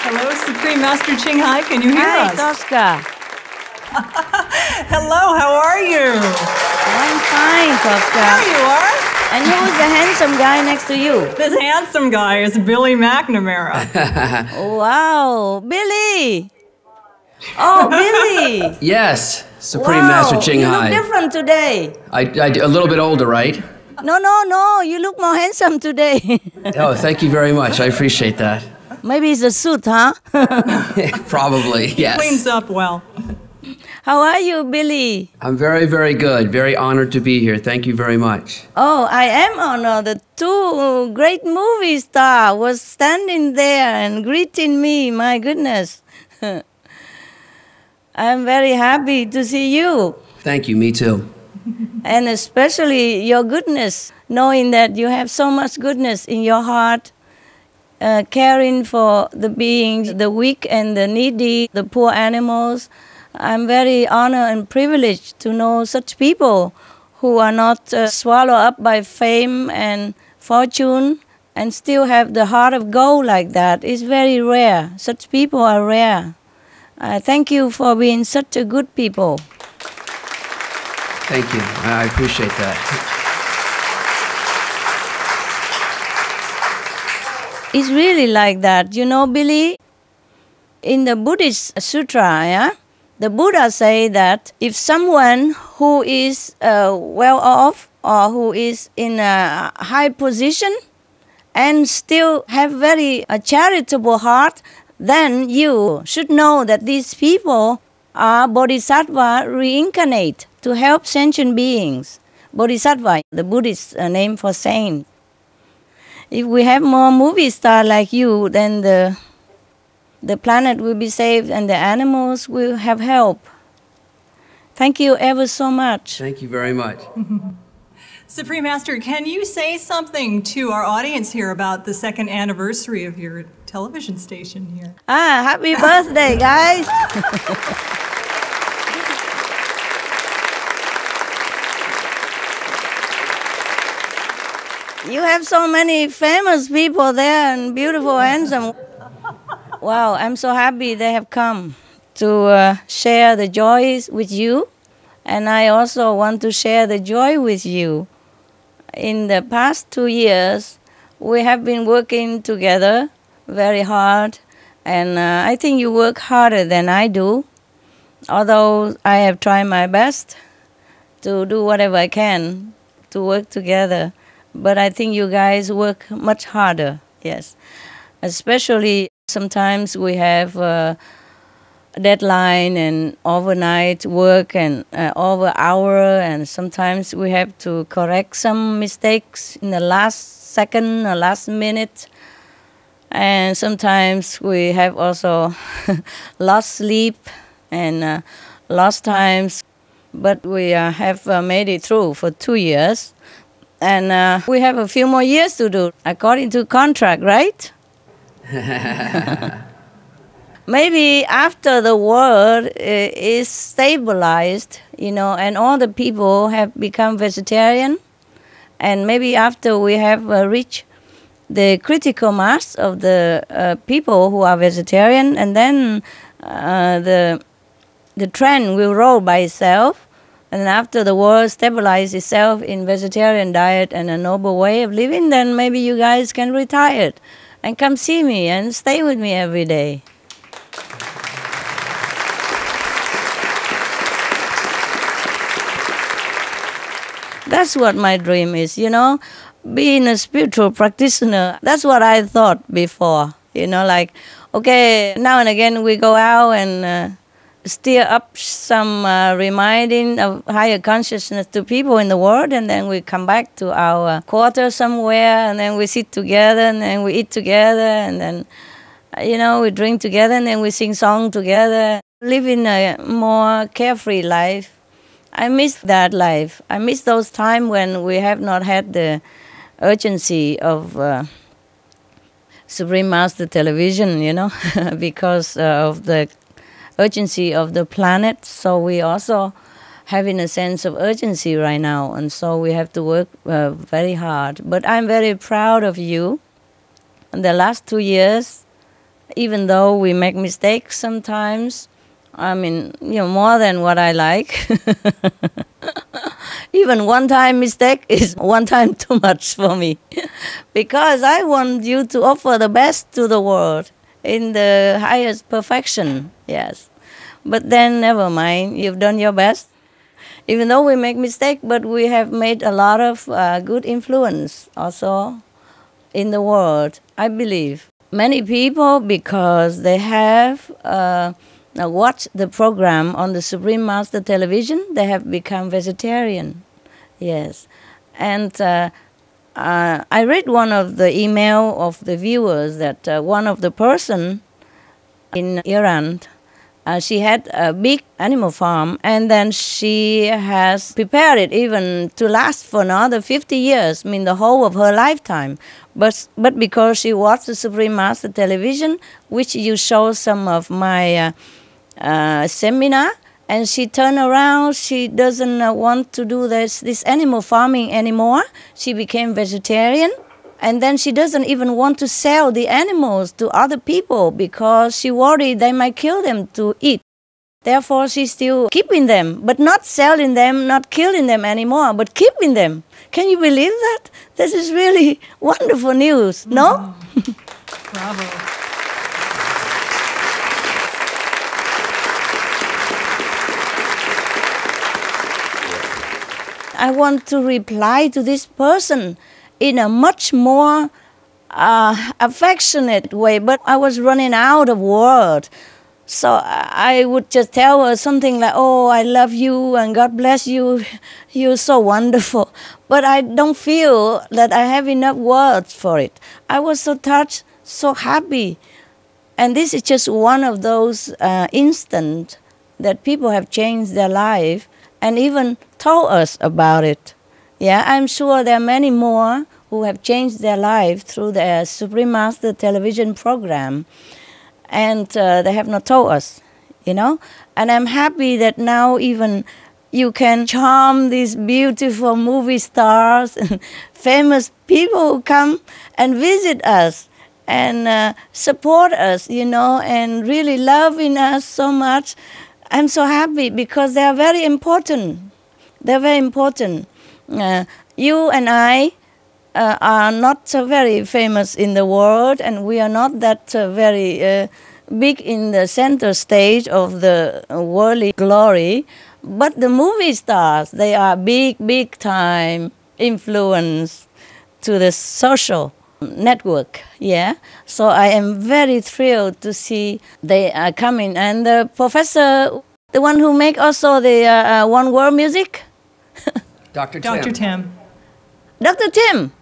Hello, Supreme Master Ching. Hi, can you hear Hi, us? Tosca. Hello, how are you? I'm fine, Tosca. There you are. And who's the handsome guy next to you? This handsome guy is Billy McNamara. Wow, Billy. Oh, Billy. Yes, Supreme Master Ching you look Hai. different today. A little bit older, right? No, you look more handsome today. Oh, thank you very much. I appreciate that. Maybe it's a suit, huh? Probably, yes. Cleans up well. How are you, Billy? I'm very, very good. Very honored to be here. Thank you very much. Oh, I am honored. The two great movie stars was standing there and greeting me. My goodness. I'm very happy to see you. Thank you, me too. And especially your goodness, knowing that you have so much goodness in your heart, caring for the beings, the weak and the needy, the poor animals. I'm very honored and privileged to know such people who are not swallowed up by fame and fortune and still have the heart of gold like that. It's very rare. Such people are rare. Thank you for being such a good people. Thank you. I appreciate that. It's really like that. You know, Billy, in the Buddhist sutra, yeah, the Buddha say that if someone who is well off or who is in a high position and still have very charitable heart, then you should know that these people are Bodhisattva reincarnate to help sentient beings. Bodhisattva, the Buddhist name for saint. If we have more movie stars like you, then the planet will be saved and the animals will have help. Thank you ever so much. Thank you very much. Supreme Master, can you say something to our audience here about the second anniversary of your television station here? Happy birthday, guys. You have so many famous people there and beautiful, handsome. Wow, I'm so happy they have come to share the joys with you. And I also want to share the joy with you. In the past 2 years, we have been working together very hard. And I think you work harder than I do. Although I have tried my best to do whatever I can to work together. But I think you guys work much harder, yes. Especially sometimes we have a deadline and overnight work and over hour, and sometimes we have to correct some mistakes in the last second or last minute. And sometimes we have also lost sleep and lost times. But we have made it through for 2 years. And we have a few more years to do, according to contract, right? Maybe after the world is stabilized, you know, and all the people have become vegetarian, and maybe after we have reached the critical mass of the people who are vegetarian, and then the trend will roll by itself. And after the world stabilizes itself in vegetarian diet and a noble way of living, then maybe you guys can retire and come see me and stay with me every day. That's what my dream is, you know, being a spiritual practitioner. That's what I thought before, you know, like, okay, now and again we go out and stir up some reminding of higher consciousness to people in the world, and then we come back to our quarter somewhere, and then we sit together, and then we eat together, and then, you know, we drink together, and then we sing song together, living a more carefree life. I miss that life. I miss those times when we have not had the urgency of Supreme Master Television, you know, because of the urgency of the planet. So we also having a sense of urgency right now, and so we have to work very hard. But I'm very proud of you. In the last 2 years, even though we make mistakes sometimes. I mean, more than what I like. Even one time mistake is one time too much for me. Because I want you to offer the best to the world in the highest perfection, yes. But then never mind, you've done your best. Even though we make mistakes, but we have made a lot of good influence also in the world, I believe. Many people, because they have watched the program on the Supreme Master Television, they have become vegetarian. Yes. And I read one of the email of the viewers that one of the person in Iran, she had a big animal farm, and then she has prepared it even to last for another 50 years, I mean the whole of her lifetime. But because she watched the Supreme Master Television, which you show some of my seminar, and she turned around, she doesn't want to do this animal farming anymore. She became vegetarian. And then she doesn't even want to sell the animals to other people because she worried they might kill them to eat. Therefore, she's still keeping them, but not selling them, not killing them anymore, but keeping them. Can you believe that? This is really wonderful news, no? Bravo. I want to reply to this person in a much more affectionate way, but I was running out of words. So I would just tell her something like, oh, I love you and God bless you, you're so wonderful. But I don't feel that I have enough words for it. I was so touched, so happy. And this is just one of those instances that people have changed their life and even told us about it. Yeah, I'm sure there are many more who have changed their life through the Supreme Master television program, and they have not told us, And I'm happy that now even you can charm these beautiful movie stars and famous people who come and visit us and support us, and really loving us so much. I'm so happy because they are very important. They're very important. You and I are not very famous in the world, and we are not that very big in the center stage of the worldly glory. But the movie stars, they are big time influence to the social network. Yeah. So I am very thrilled to see they are coming. And the professor, the one who make also the One World music. Dr. Tim. Dr. Tim. Dr. Tim,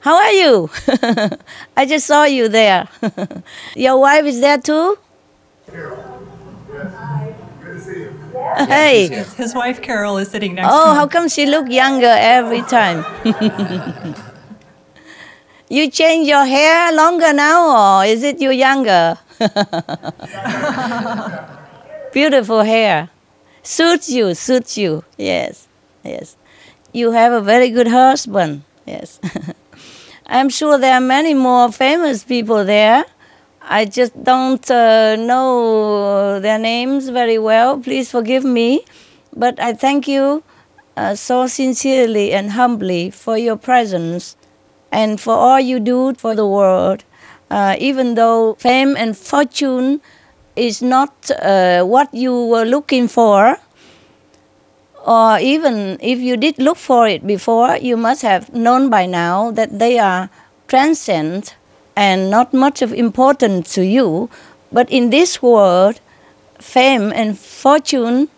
how are you? I just saw you there. Your wife is there too? Carol. Yes. Good to see you. Hey. His wife Carol is sitting next to Oh, him. how come she look younger every time? You change your hair longer now, or is it you younger? Beautiful hair. Suits you. Yes. You have a very good husband. Yes. I'm sure there are many more famous people there. I just don't know their names very well. Please forgive me. But I thank you so sincerely and humbly for your presence and for all you do for the world. Even though fame and fortune is not what you were looking for, or even if you did look for it before, you must have known by now that they are transcendent and not much of importance to you. But in this world, fame and fortune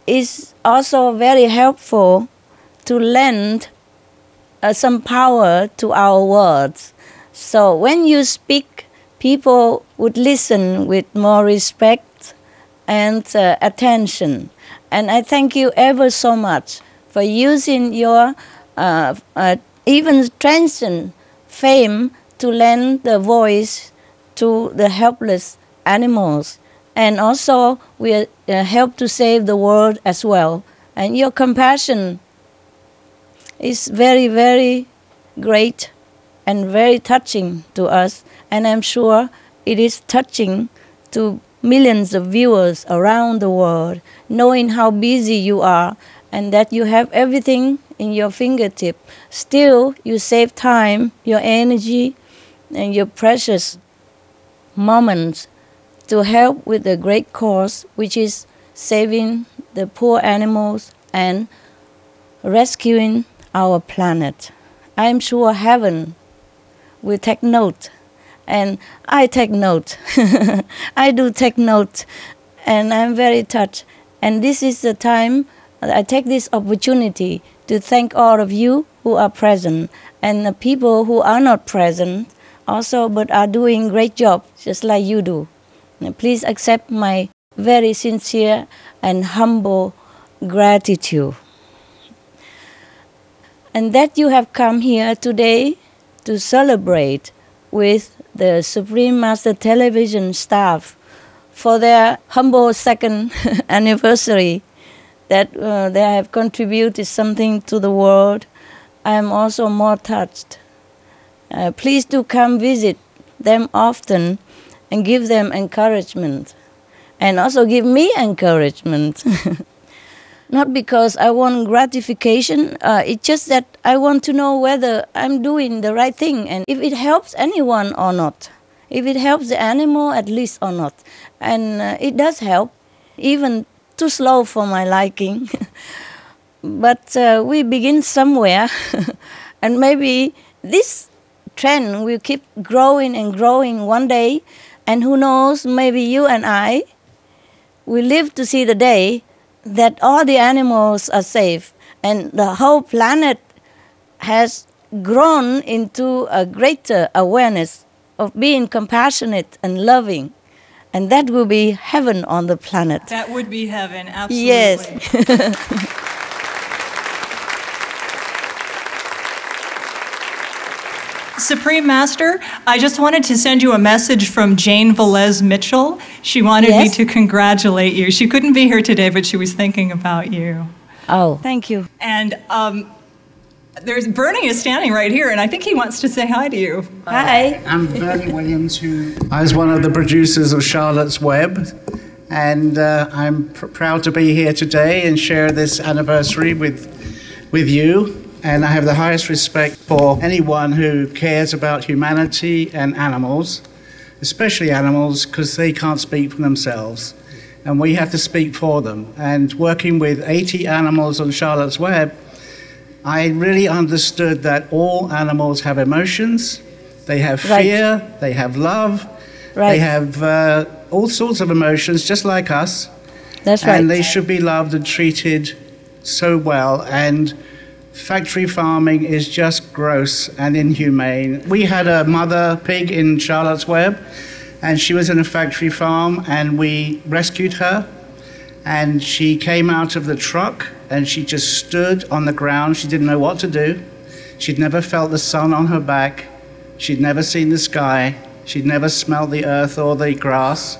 is also very helpful to lend some power to our words. So when you speak, people would listen with more respect and attention. And I thank you ever so much for using your even transcendent fame to lend the voice to the helpless animals. And also we help to save the world as well. And your compassion is very, very great. and very touching to us. And I'm sure it is touching to millions of viewers around the world, knowing how busy you are and that you have everything in your fingertip. Still, you save time, your energy, and your precious moments to help with the great cause, which is saving the poor animals and rescuing our planet. I'm sure heaven will take note, and I take note. I do take note, and I'm very touched. And this is the time I take this opportunity to thank all of you who are present, and the people who are not present also, but are doing great job, just like you do. And please accept my very sincere and humble gratitude. And that you have come here today to celebrate with the Supreme Master Television staff for their humble second anniversary, that they have contributed something to the world. I am also more touched. Please do come visit them often and give them encouragement, and also give me encouragement. Not because I want gratification, it's just that I want to know whether I'm doing the right thing and if it helps anyone or not, if it helps the animal at least or not. And it does help, even too slow for my liking. But we begin somewhere, and maybe this trend will keep growing and growing one day, and who knows, maybe you and I will live to see the day that all the animals are safe and the whole planet has grown into a greater awareness of being compassionate and loving. And that will be heaven on the planet. That would be heaven, absolutely. Yes. Supreme Master, I just wanted to send you a message from Jane Velez Mitchell. She wanted me to congratulate you. She couldn't be here today, but she was thinking about you. Oh, thank you. And there's Bernie is standing right here, and I think he wants to say hi to you. Hi. I'm Bernie Williams, I was one of the producers of Charlotte's Web, and I'm proud to be here today and share this anniversary with you. And I have the highest respect for anyone who cares about humanity and animals, especially animals, because they can't speak for themselves. And we have to speak for them. And working with 80 animals on Charlotte's Web, I really understood that all animals have emotions. They have fear, they have love, they have all sorts of emotions, just like us. That's right. And they should be loved and treated so well. And factory farming is just gross and inhumane. We had a mother pig in Charlotte's Web, and she was in a factory farm, and we rescued her, and she came out of the truck, and she just stood on the ground. She didn't know what to do. She'd never felt the sun on her back. She'd never seen the sky. She'd never smelled the earth or the grass.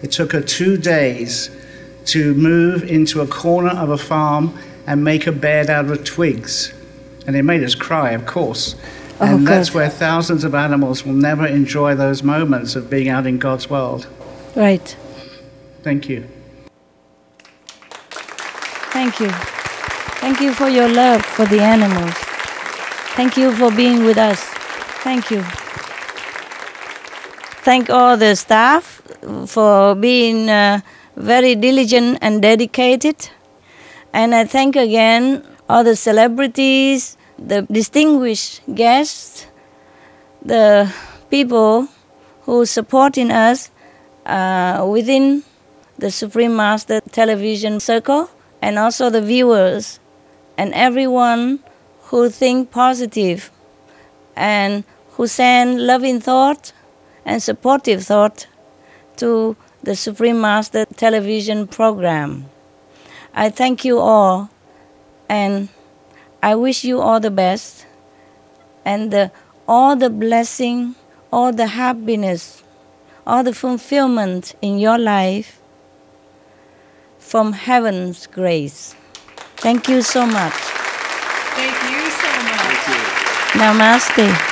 It took her 2 days to move into a corner of a farm and make a bed out of twigs. And it made us cry, of course. And that's where thousands of animals will never enjoy those moments of being out in God's world. Right. Thank you. Thank you. Thank you for your love for the animals. Thank you for being with us. Thank you. Thank all the staff for being very diligent and dedicated. And I thank again all the celebrities, the distinguished guests, the people who supporting us within the Supreme Master Television Circle, and also the viewers, and everyone who think positive and who send loving thought and supportive thought to the Supreme Master Television program. I thank you all, and I wish you all the best, and all the blessing, all the happiness, all the fulfillment in your life from heaven's grace. Thank you so much. Thank you so much. Namaste.